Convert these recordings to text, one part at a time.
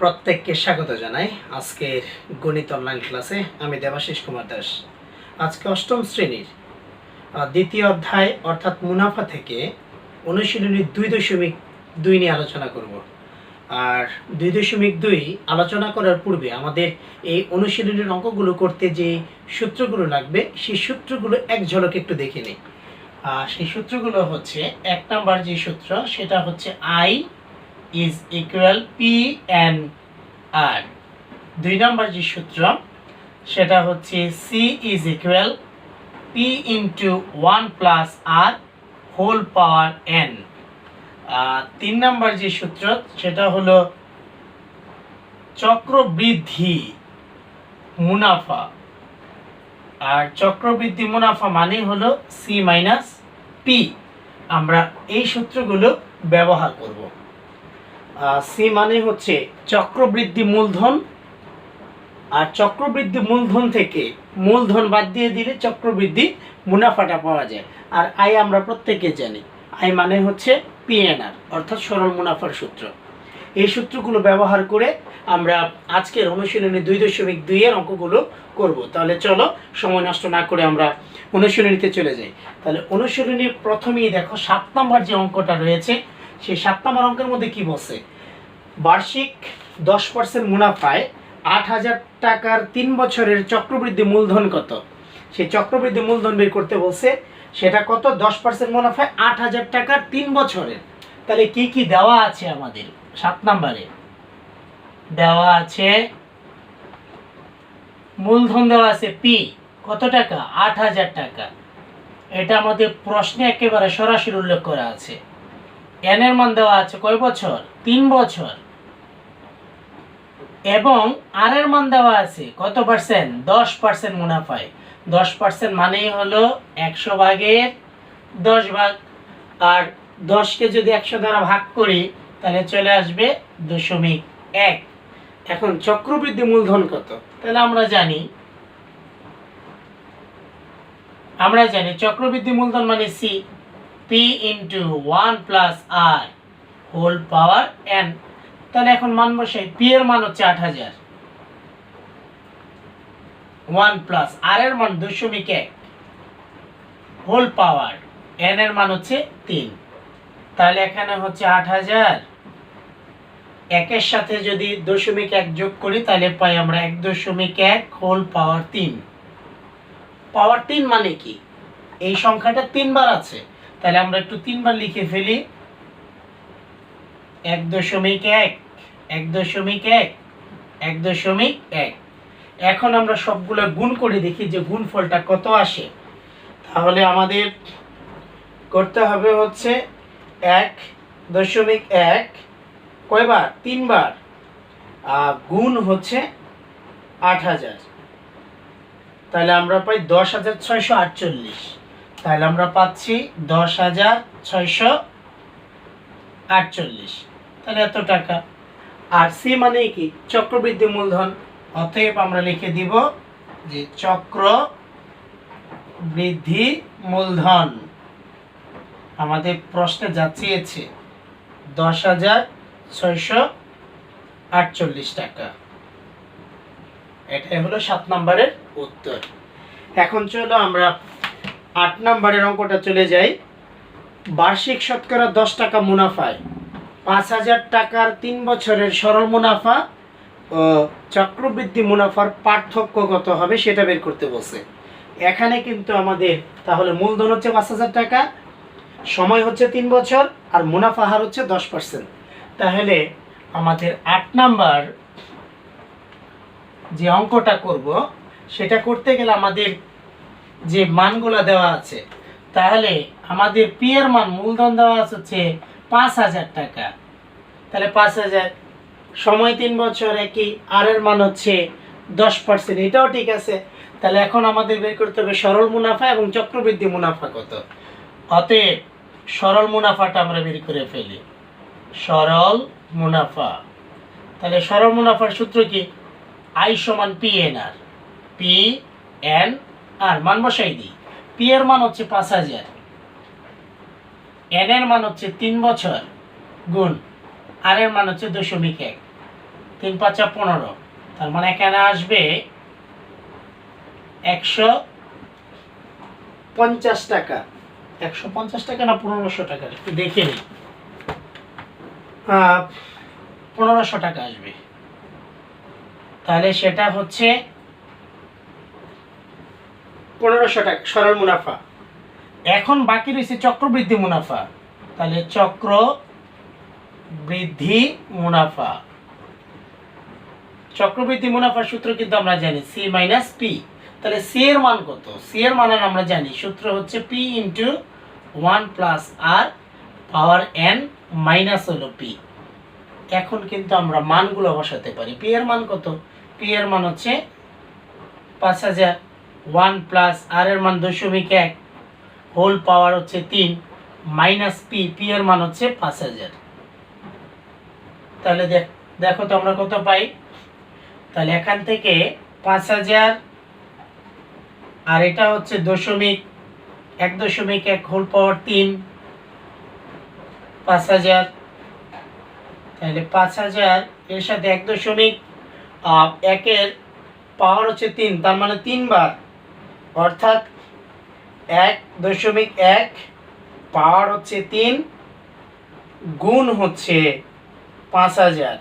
প্রত্যেককে স্বাগত জানাই আজকের গণিত অনলাইন ক্লাসে। আমি দেবাশিস কুমার দাস। আজকে অষ্টম শ্রেণীর দ্বিতীয় অধ্যায় অর্থাৎ মুনাফা থেকে অনুশীলনী 2.2 নিয়ে আলোচনা করব। আর 2.2 আলোচনা করার পূর্বে আমাদের এই অনুশীলনীর অঙ্কগুলো করতে যে সূত্রগুলো লাগবে সেই সূত্রগুলো এক ঝলক একটু দেখে নিই। সেই সূত্রগুলো হচ্ছে, এক নাম্বার যে সূত্র সেটা হচ্ছে I is equal P and R। দুই নম্বর যে সূত্র সেটা হচ্ছে C is equal P into 1 plus R whole power N। তিন নম্বর যে সূত্র সেটা হলো চক্রবৃদ্ধি মুনাফা। আর চক্রবৃদ্ধি মুনাফা মানে হলো C minus P। আমরা এই সূত্রগুলো ব্যবহার করব। সি মানে হচ্ছে চক্রবৃদ্ধি মূলধন, আর চক্রবৃদ্ধি মূলধন থেকে মূলধন বাদ দিয়ে দিলে চক্রবৃদ্ধি মুনাফাটা পাওয়া যায়। আর আই আমরা প্রত্যেকে জানি, আই মানে হচ্ছে পিএনআর অর্থাৎ সরল মুনাফার সূত্র। এই সূত্রগুলো ব্যবহার করে আমরা আজকের অনুশীলনী 2.2 এর অঙ্কগুলো করব। তাহলে চলো সময় নষ্ট না করে আমরা অনুশীলনীতে চলে যাই। তাহলে অনুশীলনীর প্রথমেই দেখো 7 নম্বর যে অঙ্কটা রয়েছে, সেই 7 নম্বর অঙ্কের মধ্যে কি বলছে, বার্ষিক 10% মুনাফায় 8,000 টাকার 3 বছরের চক্রবৃদ্ধি মূলধন কত। সেই চক্রবৃদ্ধি মূলধন বের করতে বলছে, সেটা কত, 10% মুনাফায় 8,000 টাকার 3 বছরের। তাহলে কি কি দেওয়া আছে আমাদের 7 নম্বরে? দেওয়া আছে মূলধন, দেওয়া আছে পি কত টাকা, 8,000 টাকা। এটা আমাদের প্রশ্নে একেবারে সরাসরি উল্লেখ করা আছে। এন এর মান দেওয়া আছে কয় বছর, 3 বছর। এবং আর এর মান দেওয়া আছে কত পার্সেন্ট, 10% মুনাফায়। 10% মানেই হলো 100 ভাগের 10 ভাগ। আর 10কে যদি 100 দ্বারা ভাগ করি তাহলে চলে আসবে 0.1। এখন চক্রবৃদ্ধি মূলধন কত? তাহলে আমরা জানি চক্রবৃদ্ধি মূলধন মানে C, P into 1 plus r whole পাওয়ার এন। তাহলে এখন মান বসাই, পি এর মান হচ্ছে 8,000, 1 প্লাস আর এর মান 2.1 হোল পাওয়ার এন এর মান হচ্ছে 3। তাহলে এখানে হচ্ছে 8,000, একের সাথে যদি 2.1 যোগ করি তাহলে পাই আমরা 1.1 হোল পাওয়ার 3। পাওয়ার 3 মানে কি, এই সংখ্যাটা 3 বার আছে, তাহলে আমরা একটু 3 বার লিখে ফেলি। 1.1 1.1 1.1। এখন আমরা সবগুলো গুণ করে দেখি যে গুণফলটা কত আসে। তাহলে আমাদের করতে হবে হচ্ছে 1.1 কয়বার, 3 বার, গুণ হচ্ছে 8,000। তাহলে আমরা পাই 10,648। তাহলে আমরা পাচ্ছি 10,648। তাহলে এত টাকা। আর সি মানে কি, চক্রবৃদ্ধি মূলধন। অতএব আমরা লিখে দিব যে চক্রবৃদ্ধি মূলধন আমাদের প্রশ্নে যা চেয়েছে 10,648 টাকা। এটাই হলো 7 নম্বরের উত্তর। এখন চলো আমরা 8 নম্বরের অঙ্কটা চলে যাই। বার্ষিক শতকরা 10 টাকা মুনাফায় 5,000 টাকার 3 বছরের সরল মুনাফা ও চক্রবৃদ্ধি মুনাফার পার্থক্য কত হবে সেটা বের করতে বলছে। এখানে কিন্তু আমাদের তাহলে মূলধন হচ্ছে 5,000 টাকা, সময় হচ্ছে 3 বছর, আর মুনাফা হার হচ্ছে 10%। তাহলে আমাদের 8 নাম্বার যে অঙ্কটা করব সেটা করতে গেলে আমাদের যে মানগুলো দেওয়া আছে, তাহলে আমাদের পি এর মান মূলধন দেওয়া আছে হচ্ছে 5,000 টাকা। তাহলে 5,000, সময় 3 বছর একই, আর এর মান হচ্ছে 10%, এটাও ঠিক আছে। তাহলে এখন আমাদের বের করতে হবে সরল মুনাফা এবং চক্রবৃদ্ধি মুনাফা কত। অতএব সরল মুনাফাটা আমরা বের করে ফেলি, সরল মুনাফা। তাহলে সরল মুনাফার সূত্র কি, আই সমান পি এন আর, পি এন আর মান বসাই দিই। পি এর মান হচ্ছে 5,000, এন এর মান হচ্ছে 3 বছর, গুণ আর এর মান হচ্ছে 2.1। 3 5 15, তার মানে এখানে আসবে 150 টাকা। 150 টাকা না 1500 টাকা, একটু দেখে নিই। 1500 টাকা আসবে। তাহলে সেটা হচ্ছে 1500 টাকা সরল মুনাফা। এখন বাকি রয়েছে চক্রবৃদ্ধি মুনাফা। তাহলে চক্র বৃদ্ধি মুনাফা, চক্রবৃদ্ধি মুনাফার সূত্র কিন্তু আমরা জানি সি মাইনাস পি। তাহলে সি এর মান কত? সি এর মান আমরা জানি, সূত্র হচ্ছে P into 1 plus r power N minus হলো পি। এখন কিন্তু আমরা মানগুলো বসাতে পারি। পি এর মান কত? পি এর মান হচ্ছে 5000, 1 প্লাস আর এর মান 2.1, হোল পাওয়ার হচ্ছে 3 মাইনাস পি, পি এর মান হচ্ছে 5000। তাহলে দেখো তো আমরা কত পাই। তাহলে এখান থেকে 5000 আর এটা হচ্ছে 1.1 হোল পাওয়ার 3 5000। তাহলে 5000 এর সাথে 1.1 এর পাওয়ার হচ্ছে 3, তার মানে 3 বার, অর্থাৎ 1.1 পাওয়ার হচ্ছে 3 গুণ হচ্ছে 5000।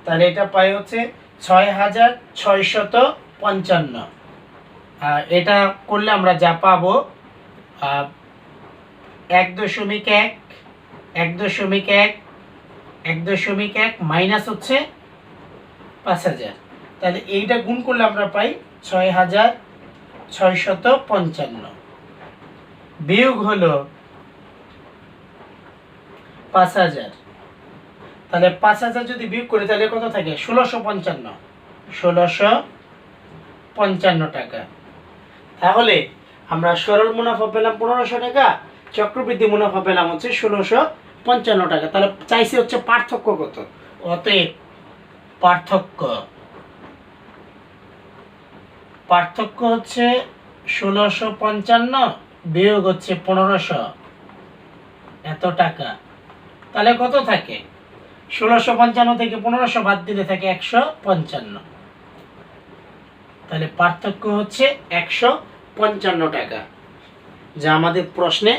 তাহলে এটা পাই হচ্ছে 6655। এটা করলে আমরা যা পাবো 1.1 মাইনাস হচ্ছে 5000। তাহলে এইটা গুণ করলে আমরা পাই 6655, বিয়োগ হলো 5000। তাহলে 5000 যদি বিয়োগ করি তাহলে কত থাকে? 1655 টাকা। তাহলে আমরা সরল মুনাফা পেলাম 1500 টাকা, চক্রবৃদ্ধি মুনাফা পেলাম হচ্ছে 1655 টাকা। তাহলে চাইছি হচ্ছে পার্থক্য কত। অতএব পার্থক্য হচ্ছে 1655 বিয়োগ হচ্ছে 1500, এত টাকা। তাহলে কত থাকে? 1655 থেকে 1500 বাদ দিলে থাকে 155। তাহলে পার্থক্য হচ্ছে 155 টাকা, যা আমাদের প্রশ্নে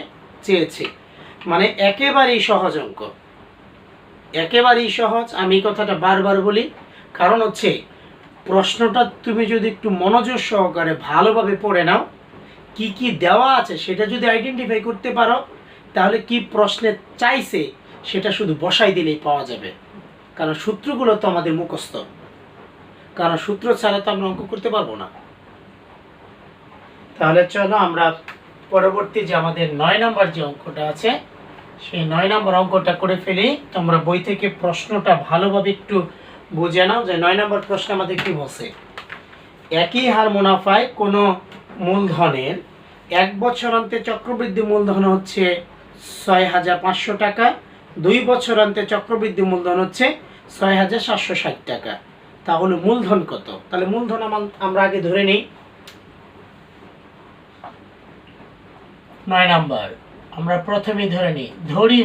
চেয়েছে। মানে একেবারেই সহজ অঙ্ক, একেবারেই সহজ। আমি কথাটা বারবার বলি, কারণ হচ্ছে প্রশ্নটা তুমি যদি একটু মনোযোগ সহকারে ভালোভাবে পড়ে নাও, কি কি দেওয়া আছে সেটা যদি আইডেন্টিফাই করতে পারো, তাহলে কি প্রশ্নে চাইছে সেটা শুধু বসাই দিলেই পাওয়া যাবে। কারণ সূত্রগুলো তো আমাদের মুখস্থ, কারণ সূত্র ছাড়া তো আমরা অঙ্ক করতে পারবো না। তাহলে চলো আমরা পরবর্তী যে আমাদের 9 নম্বর যে অঙ্কটা আছে সেই 9 নম্বর অঙ্কটা করে ফেলি। তোমরা বই থেকে প্রশ্নটা ভালোভাবে একটু বুঝে নাও যে 9 নম্বর প্রশ্ন আমাদের কি বলছে। একই হার মুনাফায় কোনো মূলধনের 1 বছরান্তে চক্রবৃদ্ধি মূলধন হচ্ছে 6500 টাকা, 2 বছরান্তে চক্রবৃদ্ধি মূলধন হচ্ছে 6760 টাকা। তাহলে মূলধন কত? তাহলে মূলধন আমরা আগে ধরে নিই। 9 নাম্বার আমরা প্রথমেই ধরে নিই, ধরি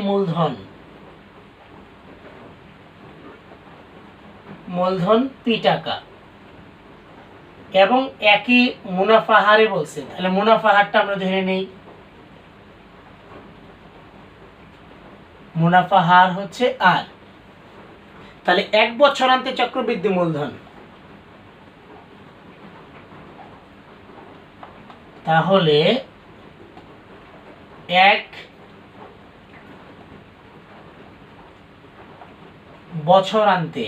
মূলধন পি টাকা এবং একই মুনাফা হারে বলছে। তাহলে মুনাফা হারটা আমরা ধরে নিই, মুনাফা হার হচ্ছে আর। তাহলে 1 বছরান্তে চক্রবৃদ্ধি মূলধন, তাহলে 1 বছরান্তে,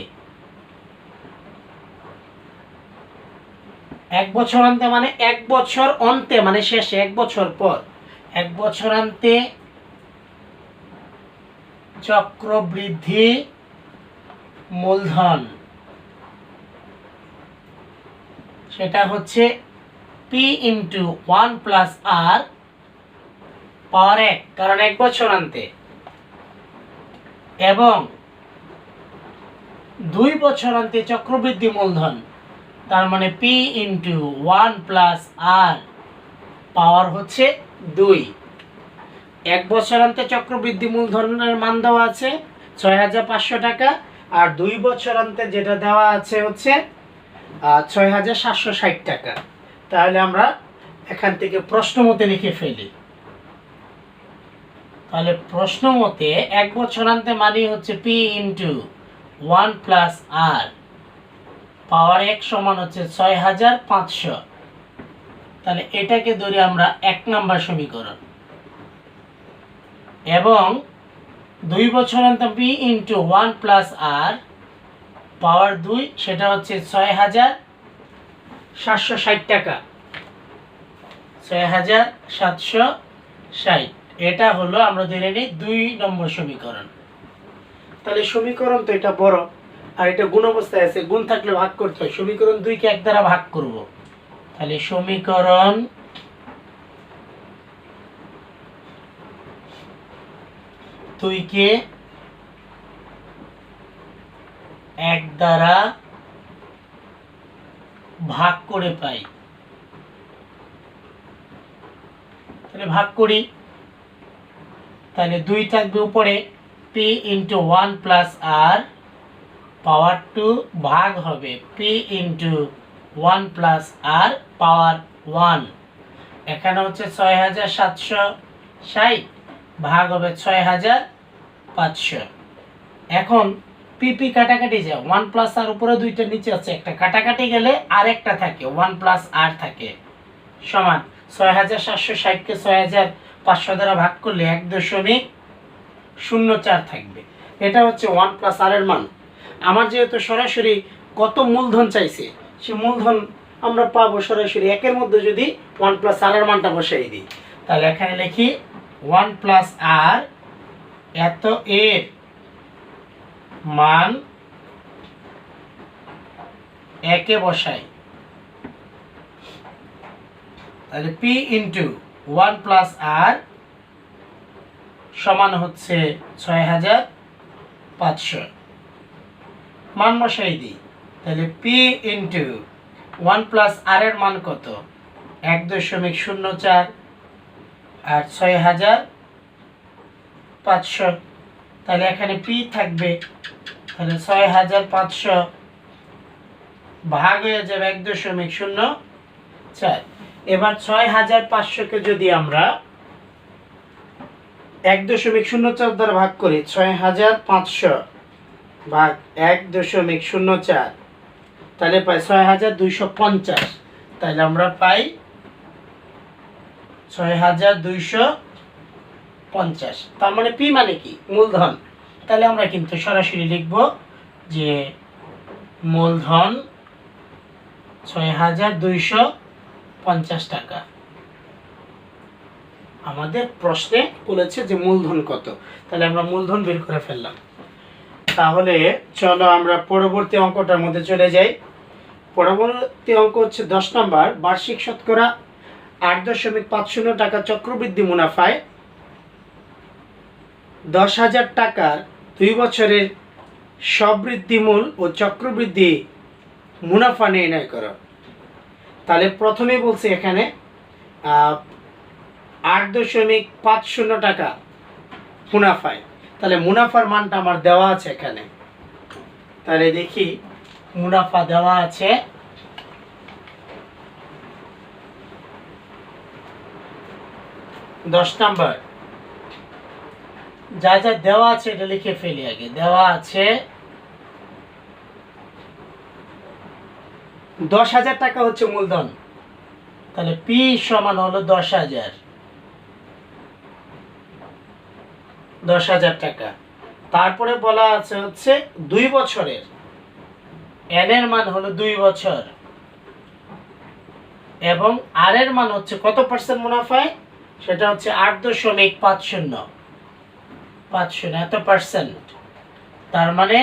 1 বছরান্তে মানে 1 বছর অন্তে মানে শেষে, 1 বছর পর, 1 বছরান্তে চক্রবৃদ্ধি মূলধন, সেটা হচ্ছে পি ইন্টু 1 প্লাস আর পাওয়ার 1, কারণ 1 বছরান্তে, এবং 2 বছরান্তে চক্রবৃদ্ধি মূলধন, তার মানে পি ইন্টু 1 প্লাস আর পাওয়ার হচ্ছে 2। 1 বছরান্তে চক্রবৃদ্ধি মূলধনের মান দেওয়া আছে 6500 টাকা, আর 2 বছরান্তে যেটা দেওয়া আছে হচ্ছে 6,760 টাকা। তাহলে আমরা এখান থেকে প্রশ্ন মতে লিখে ফেলি। তাহলে প্রশ্ন মতে 1 বছরান্তে মানে হচ্ছে P ইন্টু 1 প্লাস আর পাওয়ার 1 সমান হচ্ছে 6,500। তাহলে এটাকে ধরে আমরা 1 নাম্বার সমীকরণ, এবং 2 বছরান্তে P ইন্টু 1 প্লাস আর পাওয়ার 2 সেটা হচ্ছে 6,760 টাকা, 6,760। এটা হলো আমরা ধরে নিই 2 নম্বর সমীকরণ। তাহলে সমীকরণ তো এটা বড়, আর এটা গুণ অবস্থায় আছে, গুণ থাকলে ভাগ করতে হয়। সমীকরণ 2 কে 1 দ্বারা ভাগ করব। তাহলে সমীকরণ 2 কে 1 দ্বারা ভাগ করে পাই। তাহলে ভাগ করি, তাহলে 2 থাকবে উপরে, P ইন্টু 1 প্লাস আর পাওয়ার 2 ভাগ হবে P ইন্টু 1 প্লাস আর পাওয়ার 1। এখানে হচ্ছে 6,760 ভাগ হবে 6,500। এখন পিপি কাটাকাটি যায়, 1 প্লাস আর উপরে 2টা নিচে আছে, একটা কাটাকাটি গেলে আর একটা থাকে, 1 প্লাস আর থাকে, সমান 6,760 কে 6,500 দ্বারা ভাগ করলে 1.04 থাকবে। এটা হচ্ছে 1 প্লাস আর এর মান। আমার যেহেতু সরাসরি কত মূলধন চাইছে, সে মূলধন আমরা পাবো সরাসরি 1 মধ্যে যদি 1 প্লাস আর এর মানটা বসাই দিই। তাহলে এখানে লিখি 1 প্লাস আর এত এর মান 1 বসাই। তাহলে P ইন্টু 1 প্লাস আর সমান হচ্ছে 6,500, মান বসাই দিই। তাহলে P ইন্টু 1 প্লাস আর এর মান কত? 1.04 আর 6,500। তাহলে এখানে P থাকবে, তাহলে 6,500 ভাগ হয়ে যাবে 1.04। এবার 6,500 কে যদি আমরা 1.04 দ্বারা ভাগ করি, 6,500 ভাগ 1.04, তাহলে পাই 6,250। তাহলে আমরা পাই 6,250। তার মানে P মানে কি? মূলধন। তাহলে আমরা কিন্তু সরাসরি লিখব যে মূলধন 6,250 টাকা। আমাদের প্রশ্নে বলেছে যে মূলধন কত, তাহলে আমরা মূলধন বের করে ফেললাম। তাহলে চলো আমরা পরবর্তী অঙ্কটার মধ্যে চলে যাই। পরবর্তী অঙ্ক হচ্ছে 10 নম্বর। বার্ষিক শতকরা 8.50 টাকা চক্রবৃদ্ধি মুনাফায় 10,000 টাকার 2 বছরের সবৃদ্ধিমূল ও চক্রবৃদ্ধি মুনাফা নির্ণয় করো। তাহলে প্রথমে বলছে এখানে 8.50 টাকা মুনাফায়। তাহলে মুনাফার মানটা আমার দেওয়া আছে এখানে। তাহলে দেখি মুনাফা দেওয়া আছে 10 নাম্বার। যা যা দেওয়া আছে এটা লিখে ফেলি আগে। দেওয়া আছে 10,000 টাকা হচ্ছে মূলধন, তাহলে P সমান হলো 10,000, 10,000 টাকা। তারপরে বলা আছে হচ্ছে 2 বছরের, N এর মান হলো 2 বছর, এবং R এর মান হচ্ছে কত পার্সেন্ট মুনাফায়, সেটা হচ্ছে 8.50 এত পার্সেন্ট। তার মানে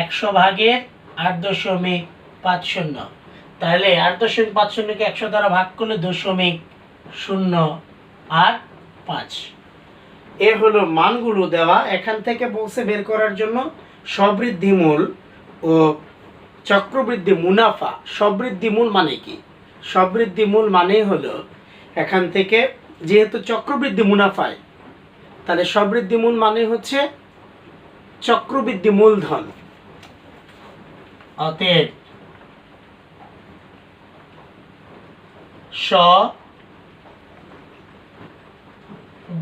100 ভাগের 8.50। তাহলে 8.50 কে 100 দ্বারা ভাগ করলে 0.085। এ হলো মানগুলো দেওয়া। এখান থেকে বলছে বের করার জন্য সবৃদ্ধিমূল ও চক্রবৃদ্ধি মুনাফা। সবৃদ্ধিমূল মানে কি? সবৃদ্ধিমূল মানে হলো এখান থেকে যেহেতু চক্রবৃদ্ধি মুনাফায়, তাহলে সবৃদ্ধিমূল মানে হচ্ছে চক্রবৃদ্ধি মূলধন। অতএব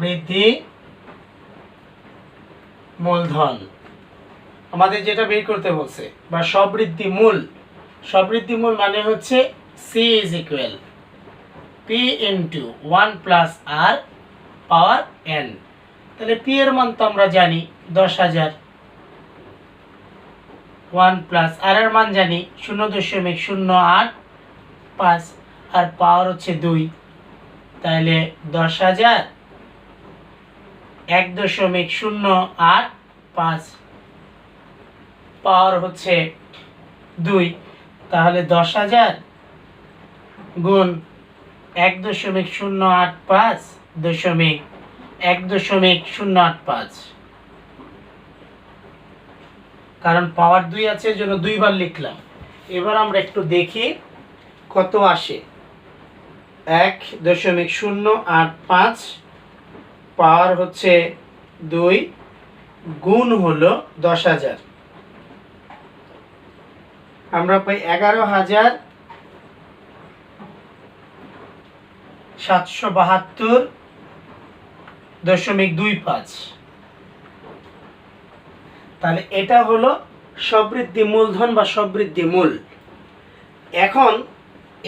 বৃদ্ধি মূলধন আমাদের যেটা বের করতে বলছে, বা সবৃদ্ধি মূল। সবৃদ্ধি মূল মানে হচ্ছে C is equal P into 1 plus r power n. তাহলে পি এর মান তো আমরা জানি 10,000, 1 প্লাস আর এর মান জানি 0.085, আর পাওয়ার হচ্ছে 2। তাহলে 10,000 1.085 পাওয়ার হচ্ছে 2। তাহলে 10,000 গুণ 1.085 কারণ পাওয়ার 2 আছে এজন্য 2 বার লিখলাম। এবার আমরা একটু দেখি কত আসে। 1.085 পাওয়ার হচ্ছে 2 গুণ হলো 10,000, আমরা পাই 11,772.25। তাহলে এটা হলো সবৃদ্ধি মূলধন বা সবৃদ্ধি মূল। এখন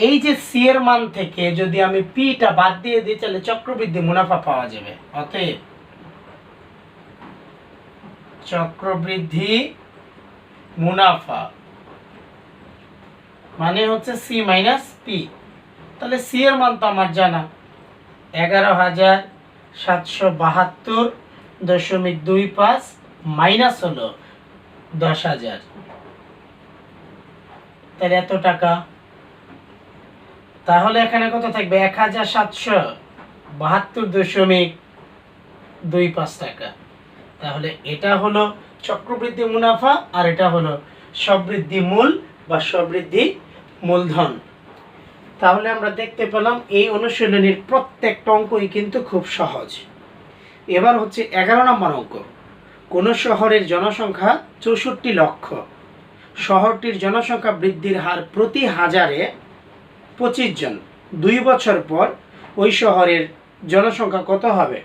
এই যে সি এর মান থেকে যদি আমি পিটা বাদ দিয়ে দিই তাহলে চক্রবৃদ্ধি মুনাফা পাওয়া যাবে। অতএব চক্রবৃদ্ধি মুনাফা মানে হচ্ছে সি মাইনাস পি। তাহলে সি এর মান তো আমার জানা 11,772.25 মাইনাস হলো 10,000, তাহলে এত টাকা। তাহলে এখানে কত থাকবে 1,772.25 টাকা। তাহলে এটা হলো চক্রবৃদ্ধি মুনাফা আর এটা হলো সবৃদ্ধি মূল বা সবৃদ্ধি মূলধন। তাহলে আমরা দেখতে পেলাম এই অনুশীলনীর প্রত্যেকটা অঙ্কই কিন্তু খুব সহজ। এবার হচ্ছে 11 নম্বর অঙ্ক। কোন শহরের জনসংখ্যা 64 লক্ষ, শহরটির জনসংখ্যা বৃদ্ধির হার প্রতি হাজারে 25 জন। 2 বছর পর ওই শহরের জনসংখ্যা কত হবে?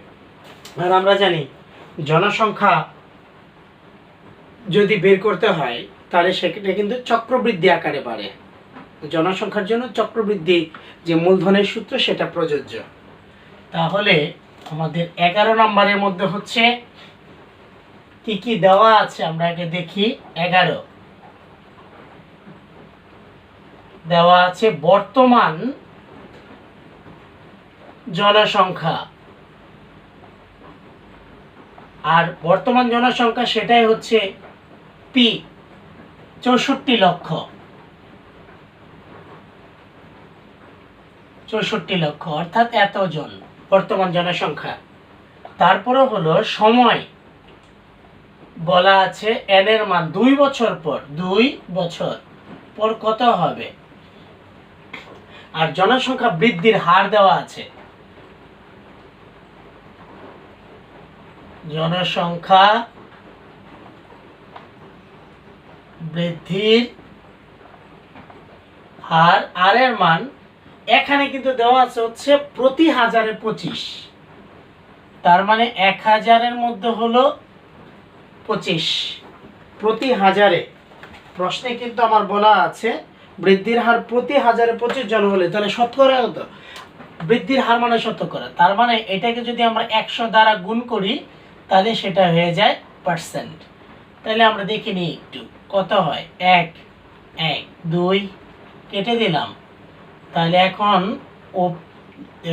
আর আমরা জানি জনসংখ্যা যদি বের করতে হয় তাহলে সেটা কিন্তু চক্রবৃদ্ধি আকারে বাড়ে। জনসংখ্যার জন্য চক্রবৃদ্ধি যে মূলধনের সূত্র সেটা প্রযোজ্য। তাহলে আমাদের 11 নম্বরের মধ্যে হচ্ছে কি কি দেওয়া আছে আমরা আগে দেখি। 11 দেওয়া আছে বর্তমান জনসংখ্যা, আর বর্তমান জনসংখ্যা সেটাই হচ্ছে পি 64 লক্ষ। 64 লক্ষ অর্থাৎ এতজন বর্তমান জনসংখ্যা। তারপরে হলো সময় বলা আছে এন এর মান 2 বছর পর, 2 বছর পর কত হবে, আর জনসংখ্যা বৃদ্ধির হার দেওয়া আছে। জনসংখ্যা বৃদ্ধির হার আর এর মান এখানে কিন্তু দেওয়া আছে হচ্ছে প্রতি হাজারে 25। তার মানে 1000-এর মধ্যে হলো 25 প্রতি হাজারে। প্রশ্নে কিন্তু আমার বলা আছে বৃদ্ধির হার প্রতি হাজারে 25 জন হলে তাহলে শতকরা কত? বৃদ্ধির হার মানে শতকরা, তার মানে এটাকে যদি আমরা 100 দ্বারা গুণ করি তাহলে সেটা হয়ে যায় পার্সেন্ট। তাহলে আমরা দেখে নিই একটু কত হয়। 1 1 2 কেটে দিলাম, তাহলে এখন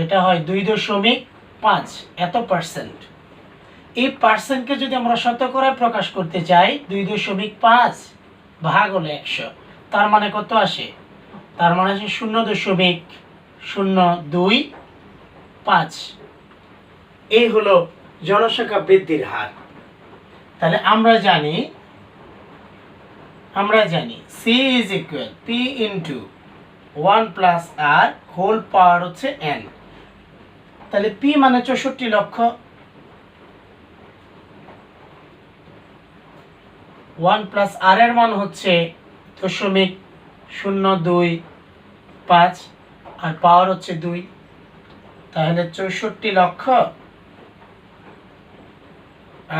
এটা হয় 2.5 এত পার্সেন্ট। এই পার্সেন্টকে যদি আমরা শতকরায় প্রকাশ করতে চাই 2.5 ভাগ হলো 100, তার মানে কত আসে? তার মানে আসে 0.025। এই হলো জনসংখ্যা বৃদ্ধির হার। তাহলে আমরা জানি C is equal P into 1 plus r whole power হচ্ছে এন। তাহলে পি মানে 64 লক্ষ, 1 + r এর মান হচ্ছে 0.025 আর পাওয়ার হচ্ছে 2, তাহলে 64 লক্ষ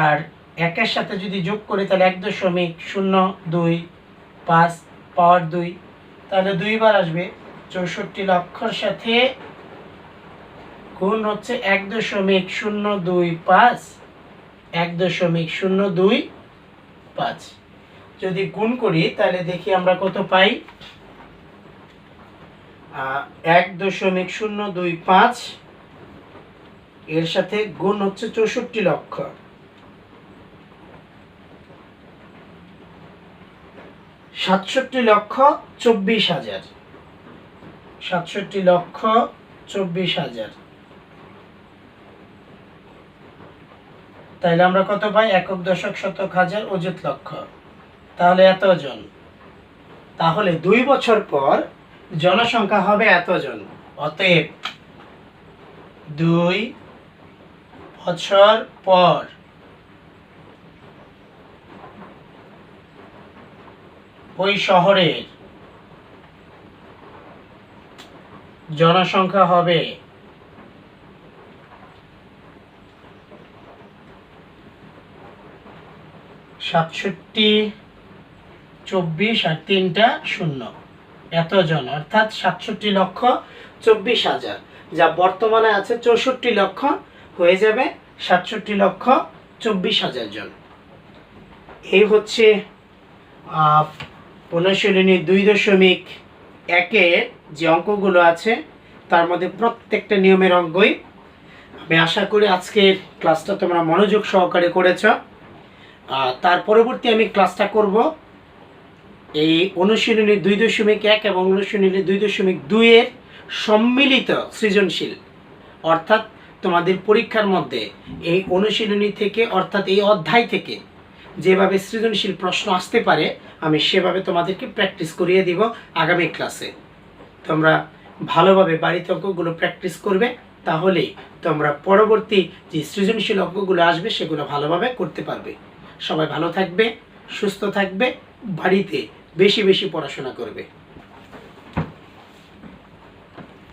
আর 1 এর সাথে যদি যোগ করি তাহলে 1.025 পাওয়ার 2, তাহলে 2 বার আসবে। 64 লক্ষর সাথে গুণ হচ্ছে 1.025, 1.025। যদি গুণ করি তাহলে দেখি আমরা কত পাই। 1.025 এর সাথে গুণ হচ্ছে 64 লক্ষ, 67,24,000, 67,24,000। তাইলে আমরা কত পাই? একক, দশক, শতক, হাজার, অযুত, লক্ষ। তাহলে এতজন। তাহলে 2 বছর পর জনসংখ্যা হবে এতজন। অতএব 2 বছর পর ওই শহরের জনসংখ্যা হবে 67, 24 আর 3টা 0 এতজন, অর্থাৎ 67,24,000, যা বর্তমানে আছে 64 লক্ষ হয়ে যাবে 67,24,000 জন। এই হচ্ছে অনুশীলনী 2.1 যে অঙ্কগুলো আছে তার মধ্যে প্রত্যেকটা নিয়মের অঙ্কই। আমি আশা করি আজকের ক্লাসটা তোমরা মনোযোগ সহকারে করেছ। তার পরবর্তী আমি ক্লাসটা করব এই অনুশীলনী 2.1 এবং অনুশীলনী 2.2 এর সম্মিলিত সৃজনশীল, অর্থাৎ তোমাদের পরীক্ষার মধ্যে এই অনুশীলনী থেকে অর্থাৎ এই অধ্যায় থেকে যেভাবে সৃজনশীল প্রশ্ন আসতে পারে আমি সেভাবে তোমাদেরকে প্র্যাকটিস করিয়ে দিব আগামী ক্লাসে। তোমরা ভালোভাবে বাড়িতে অঙ্কগুলো প্র্যাকটিস করবে, তাহলেই তোমরা পরবর্তী যে সৃজনশীল অঙ্কগুলো আসবে সেগুলো ভালোভাবে করতে পারবে। সবাই ভালো থাকবে, সুস্থ থাকবে, বাড়িতে বেশি বেশি পড়াশোনা করবে।